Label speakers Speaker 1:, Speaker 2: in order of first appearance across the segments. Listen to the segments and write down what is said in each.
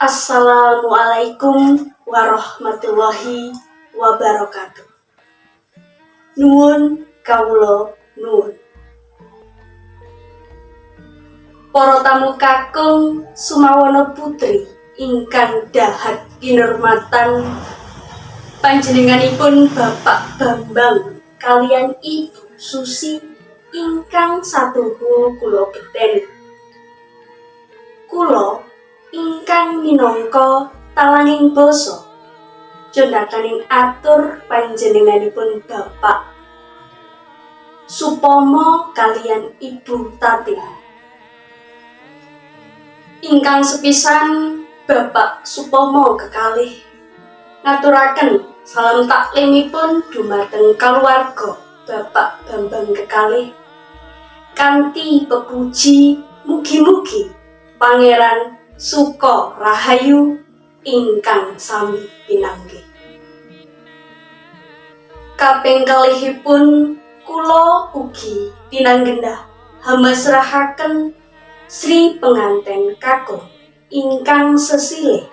Speaker 1: Assalamualaikum warahmatullahi wabarakatuh. Nuwun kawula nuwun. Para tamu kakung sumawana putri ingkang dahat kinurmatan, panjenenganipun Bapak Bambang kaliyan Ibu Susi ingkang satuhu kula geteni. Kula ingkang minangka talanging basa jondhakaning atur panjenenganipun Bapak Supomo kaliyan Ibu Tati. Ingkang sepisan Bapak Supomo kekalih ngaturaken salam taklimipun dumateng kaluwarga Bapak Bambang kekalih kanthi pepuji mugi-mugi Pangeran Suko Rahayu ingkang sami pinanggih. Kaping kalihipun kula ugi pinanggendah hamasrahaken Sri penganten kakung ingkang sesilih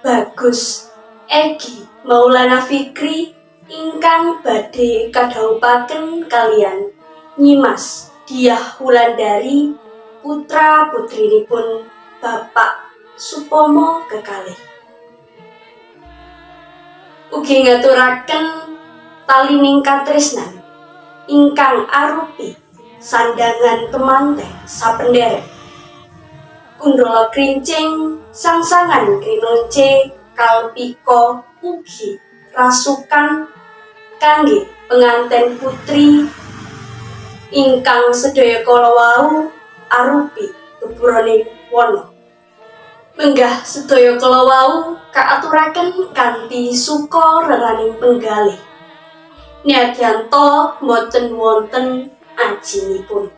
Speaker 1: Bagus Egi Maulana Fikri ingkang badhe kadhaupaken kaliyan Nyimas Diah Wulandari putra putrinipun Bapak Supomo kekalih. Ugi ngaturaken talining katresnan ingkang arupi sandangan kemanten sapenderek. Kundala krincing sangsangan krinonce kalpika ugi rasukan kangge penganten putri ingkang sedaya kala wau arupi tupuroning wana. Menggah sedaya kala wau kaaturaken kanthi suka reraning penggalih. Nyadyanto boten wonten ajinipun.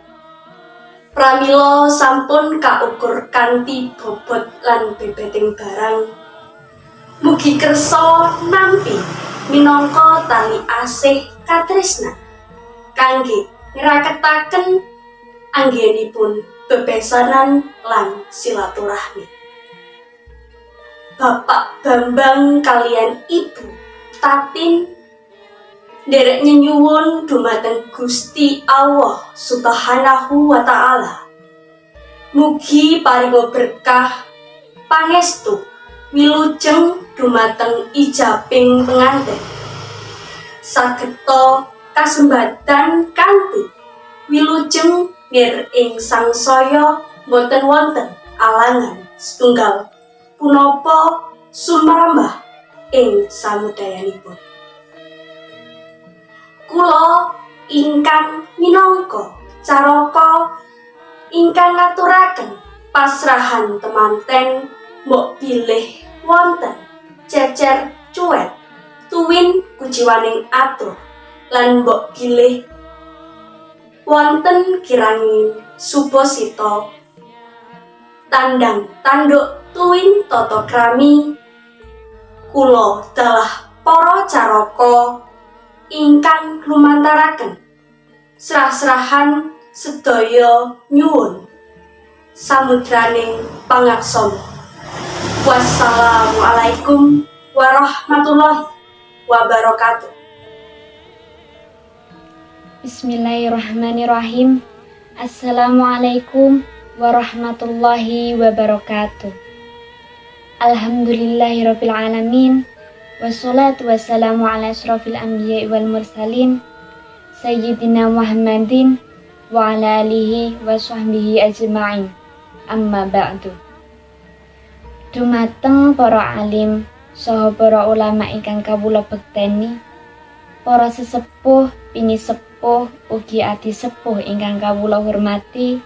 Speaker 1: Pramila sampun kaukur kanthi bobot lan bebeting barang. Mugi kersa nampi minangka tali asih katresnan kangge ngiraketaken anggenipun bebesanan lan silaturahmi. Bapak Bambang kaliyan Ibu Tatin nderek nyuwun dumateng Gusti Allah Subhanahu wa Ta'ala. Mugi paringa berkah pangestu wilujeng dumateng ijabing penganten. Sageta kasembatan kanthi wilujeng nir ing sangsaya boten wonten alangan setunggal punapa sumrambah ing samudayanipun. Kula ingkang minangka caraka ingkang ngaturaken pasrahan temanten mbok bilih wonten cecer cuwet tuwin kujiwaning atur lan mbok bilih wonten kiranging suposita tandang tanduk tuwin tata krami. Kula dalah para caraka ingkang lumantaraken serah-serahan sedaya nyuwun samudraning pangaksama. Wassalamualaikum warahmatullahi wabarakatuh.
Speaker 2: Bismillahirrahmanirrahim. Assalamualaikum warahmatullahi wabarakatuh. Alhamdulillahirabbil alamin. Wassalatu wassalamu ala asyrafil anbiya'i wal mursalin Sayyidina Muhammadin wa ala alihi wa sahbihi ajma'in. Amma ba'du. Dumateng para alim saha para ulama ingkang kawula bekteni, para sesepuh, pinisepuh, ugi adi sepuh ingkang kawula hormati,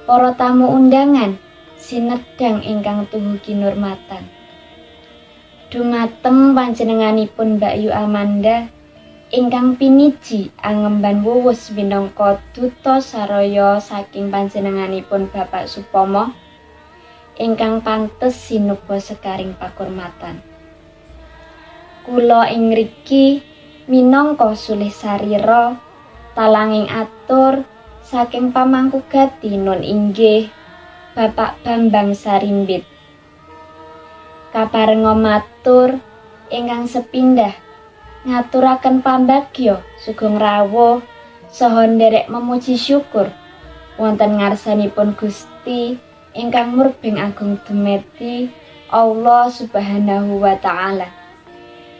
Speaker 2: para tamu undangan sinedang ingkang tuhu kinurmatan. Dumateng panjenenganipun Mbak Yu Amanda ingkang piniji angemban wuwus minangka duta saraya saking panjenenganipun Bapak Supomo ingkang pantes sinuba sekaring pakurmatan. Kula ing mriki minangka sulih sarira talanging atur saking pamangku gati nun inggih Bapak Bambang Sarimbit kaparenga matur ingkang sepindah ngaturaken pambagya sugeng rawuh saha nderek memuji syukur wonten ngarsanipun Gusti ingkang murbeng agung dumeti Allah Subhanahu wa taala.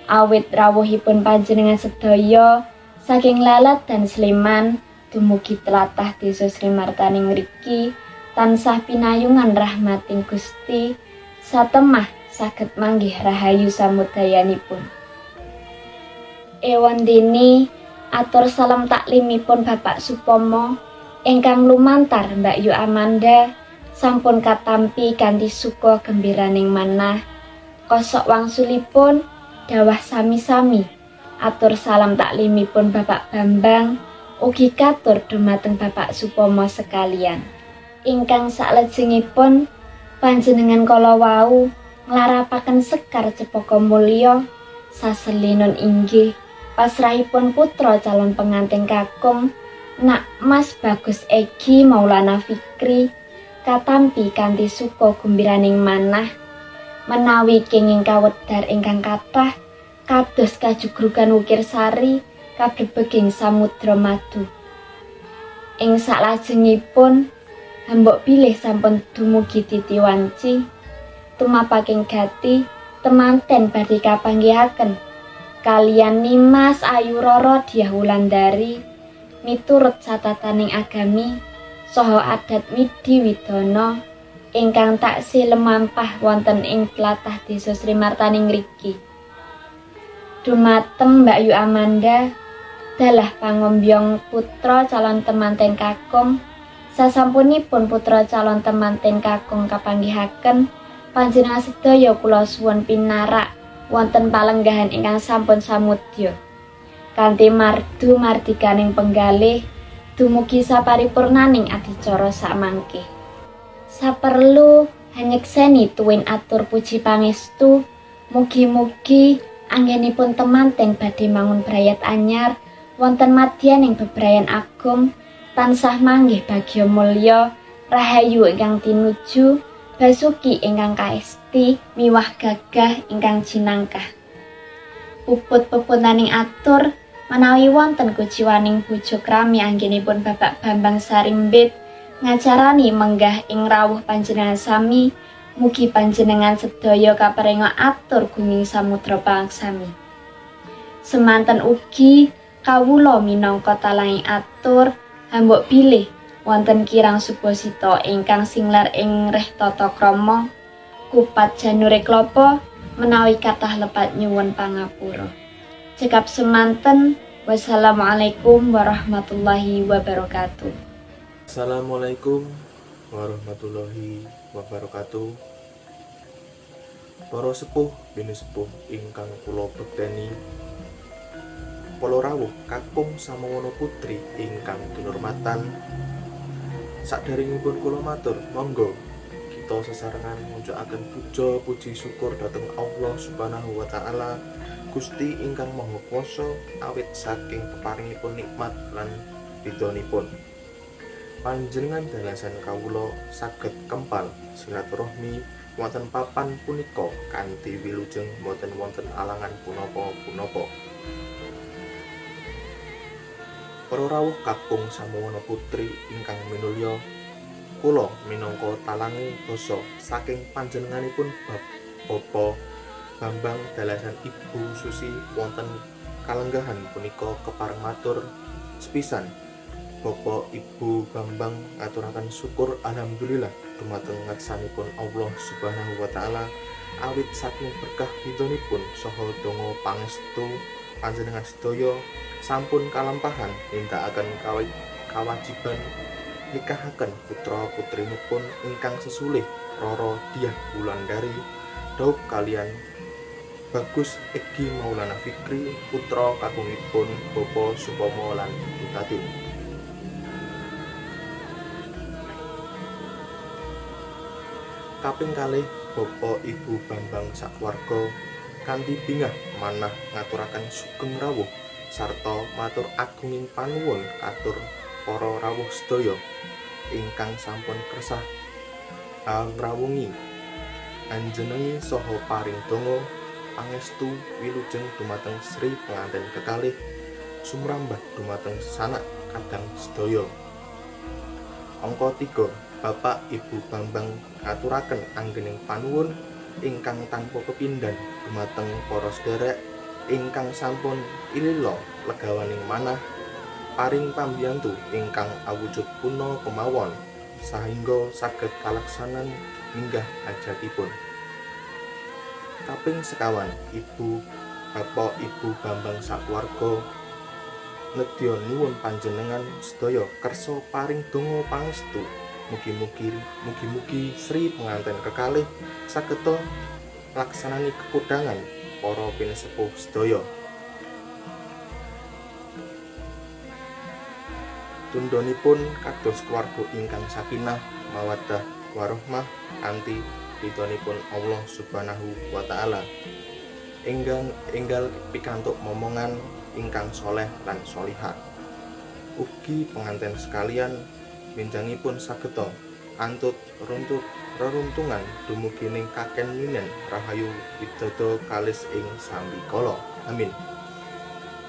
Speaker 2: Awit rawuhipun panjenengan sedaya saking Lalat dan Sleman dumugi tlatah Desa Srimartaning mriki tansah pinayungan rahmating Gusti satemah saged manggih rahayu samudayanipun. Ewan dene atur salam taklimipun Bapak Supomo ingkang lumantar Mbak Yu Amanda sampun katampi kanthi suka gembiraning manah. Kosok wangsulipun dawah sami-sami atur salam taklimipun Bapak Bambang ugi katur dumateng Bapak Supomo sekalian. Ingkang salajengipun panjenengan kala wau nglarapaken sekar cepaka mulya saselinun inggih pasrahipun putra calon pengantin kakung Nak Mas Bagus Egi Maulana Fikri katampi kanthi suka gembiraning manah menawi kenging kawedar ingkang kathah kados kajugrugan Wukir Sari kabrebeging Samudra Madu. Ing salajengipun hambok bilih sampun dumugi titi wanci tumapaking gati temanten badhe kapanggihaken kaliyan Nimas Ayu Roro Diah Wulandari miturut catataning agami saha adat Midi Widono ingkang taksih lemampah wonten ing tlatah Desa Srimartaning mriki. Dumateng Mbak Yu Amanda dalah pangombyong putra calon temanten kakung. Sasampunipun putra calon temanten kakung kapanggihaken panjenengan sedaya kula suwun pinarak wonten palenggahan ingkang sampun samudya kanthi mardu mardikaning penggalih dumugi saparipurnaning adicara sakmangke. Saperlu hanyekseni tuwin atur puji pangestu mugi-mugi anggenipun temanten badhe mangun brayat anyar wonten madyaning bebrayan agung tansah manggih bagya mulya rahayu ingkang tinuju basuki ingkang kaesti miwah gagah ingkang jinangkah. Puput pepunaning atur menawi wonten kuciwaning bojo krami anggenipun Bapak Bambang Sarimbit ngacarani menggah ing rawuh panjenengan sami mugi panjenengan sedaya kaparenga atur gunging samudra pangsami. Semanten ugi kawula minangka talanging atur hambok bilih wonten kirang Subasita ingkang singlar ing reh tata krama kupat janure klapa menawi kathah lepat nyuwun pangapura. Cekap semanten wassalamualaikum warahmatullahi wabarakatuh.
Speaker 3: Assalamualaikum warahmatullahi wabarakatuh. Para sepuh bini sepuh ingkang kula bekteni, para rawuh kakung samawana putri ingkang kinurmatan, sakderengipun kula matur monggo kita sesarengan munjukaken puja puji syukur dhateng Allah Subhanahu wa taala Gusti ingkang Maha Kuwasa awit saking peparingipun nikmat lan ridhonipun. Panjenengan dalasan kawula saged kempal silaturahmi wonten papan punika kanthi wilujeng boten wonten alangan punapa-punapa. Para rawuh kakung samawana putri ingkang minulya, kula minangka talangi basa saking panjenenganipun Bapak Bambang dalasan Ibu Susi wonten kalenggahan punika kepareng matur sepisan Bapak Ibu Bambang ngaturaken syukur alhamdulillah dumateng ngarsanipun Allah Subhanahu wa taala awit saking berkah ridhonipun saha donga pangestu panjenengan sedaya sampun kalampahan nindakaken kawajiban nikahaken putra putrinipun ingkang sesulih Roro Diah Wulandari daup kalian Bagus Egi Maulana Fikri putra kakungipun Bapak Supomo lan Ibu Tati. Kaping kalih Bapak Ibu Bambang sakwarga kanthi bingah manah ngaturaken sugeng rawuh sarta matur agunging panuwun katur para rawuh sedaya ingkang sampun kersah ngrawungi anjenengi saha paring donga pangestu wilujeng dumateng Sri penganten kekalih sumrambah dumateng sanak kadang sedaya. Angka 3. Bapak Ibu Bambang ngaturaken anggening panuwun ingkang tanpa kepindhan dumateng para sedherek ingkang sampun ilila legawaning manah paring pambiyantu ingkang awujud puna kemawon sahingga saged kalaksanan minggah hajatipun. Kaping sekawan, Bapak Ibu Bambang sakeluarga nedya nyuwun panjenengan sedaya kersa paring donga pangestu mugi-mugi Sri penganten kekalih sageta laksanani kekudangan para pinisepuh sedaya. Tundhonipun kados keluarga ingkang sakinah mawaddah warahmah kanthi ridhonipun Allah Subhanahu wa taala. Enggal pikantuk momongan ingkang soleh lan solihah. Ugi penganten sekalian benjangipun sageta antut reruntungan dumugi ning kaken minen rahayu widodо kalis ing sambikala. Amin.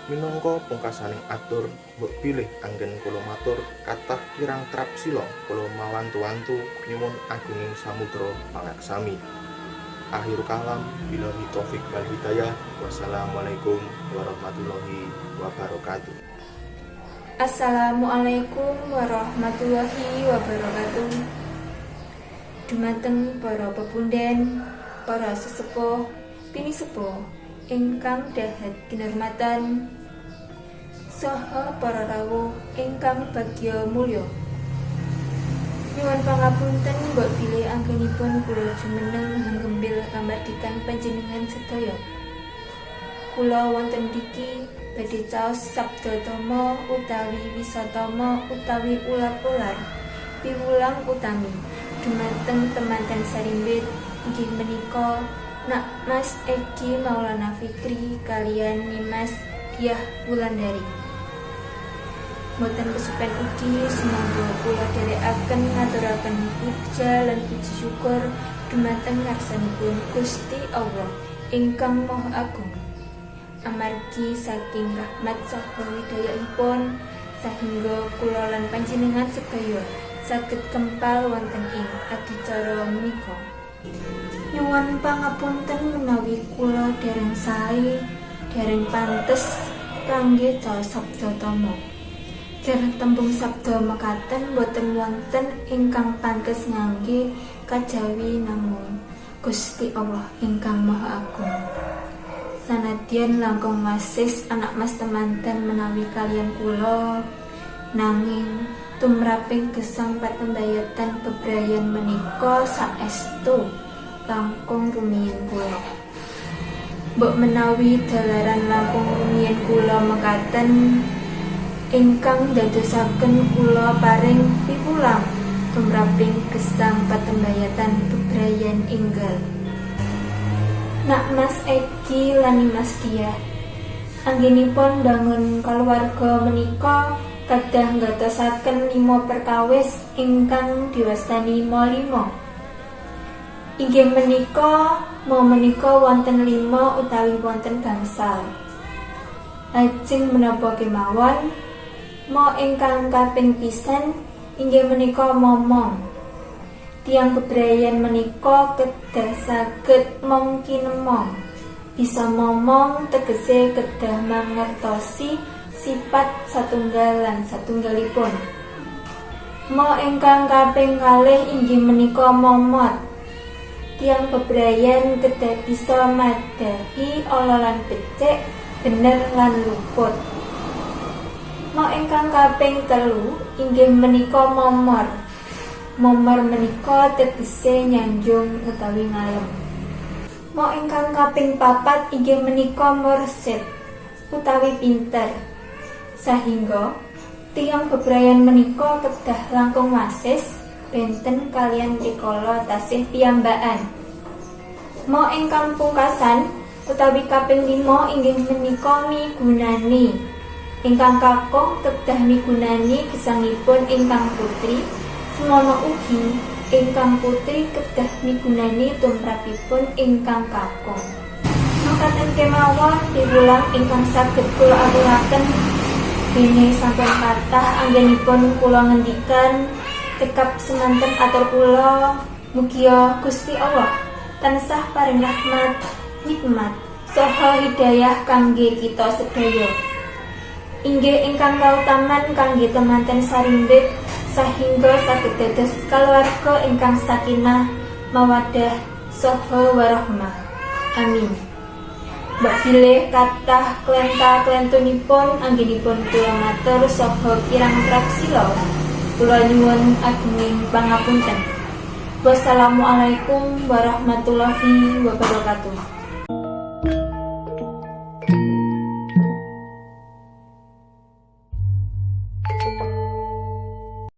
Speaker 3: Minangka pungkasaning atur mbok pilih anggen kula matur kathah kirang trapsila kula mawantu-wantu nyuwun agunging samudra pangaksami. Akhir kalam billahi taufik wal hidayah. Wassalamualaikum warahmatullahi wabarakatuh.
Speaker 4: Assalamualaikum warahmatullahi wabarakatuh. Dumateng para pepunden, para sesepuh, pinisepuh ingkang dahat kinurmatan, saha para rawuh ingkang bagya mulya. Nyuwun pangapunten mbok bilih anggenipun kula jumeneng nggembil kamardikan panjenengan sedaya. Kula wonten mriki badhe caos sabda tama utawi wisatama utawi ular-ular piwulang utami dumateng temanten sarimbit inggih menika Nak Mas Egi Maulana Fikri kalian Nimas Diah Wulandari. Mboten kesupen ugi semoga kula dherekaken ngaturaken puja lan puji syukur dumateng ngarsanipun Gusti Allah ingkang Maha Agung. Amargi saking rahmat saha widayahipun sahingga kula lan panjenengan sedaya saged kempal wonten ing adicara menika. Nyuwun pangapunten menawi kula dereng sae, dereng pantes kangge caos sabda tama. Jar tembung sabda mekaten boten wonten ingkang pantes ngangge kajawi namung Gusti Allah ingkang Maha Agung. Sanadyan langkung wasis anak mas temanten menawi kalian kula, nanging tumraping gesang patembayatan bebrayan menika saestu langkung rumiyin kula. Mbok menawi dalaran langkung rumiyin kula mekaten ingkang dadosaken kula paring piwulang tumraping gesang patembayatan bebrayan enggal. Nak Mas Egi lan Mas Diah anggenipun bangun keluarga menika kedah ngatosaken 5 perkawis ingkang diwastani Molimo. Inggih menika wonten 5 utawi wonten gangsal. Lajeng menapa kemawon mo ingkang kaping pisan inggih menika momong. Tiang bebrayan menika kedah saged mongkinemong. Bisa momong tegese kedah mangertosi sifat satunggal lan satunggalipun. Mo ingkang kaping kalih inggih menika momot. Tiang bebrayan kedah bisa madahi ala lan becik, bener lan luput. Mo ingkang kaping 3 inggih menika momor. Momor menika tegese nyanjung utawi ngalem. Mo ingkang kaping 4 inggih menika mursid utawi pinter. Sahingga tiang bebrayan menika kedah langkung wasis benten kalian rikala tasih piyambakan. Mo ingkang pungkasan utawi kaping 5 inggih menika migunani. Ingkang kakung kedah migunani gesangipun ingkang putri. Semono ugi ingkang putri kedah migunani tumrapipun ingkang kakung. Makaten kemawon piwulang ingkang saged kula aturaken dene sampun kathah anggenipun kula ngendikan cekap semanten atur kula mugia Gusti Allah tansah paring rahmat, nikmat saha hidayah kangge kita sedaya. Inggih ingkang kautaman kangge temanten sarimbit sahingga saged dados kaluwarga ingkang sakinah, mawaddah saha warahmah. Amin. Mbak bilih kathah klenta-klentunipun anggenipun kula matur saha kirang praksila kula nyuwun agunging pangapunten. Wassalamualaikum warahmatullahi wabarakatuh.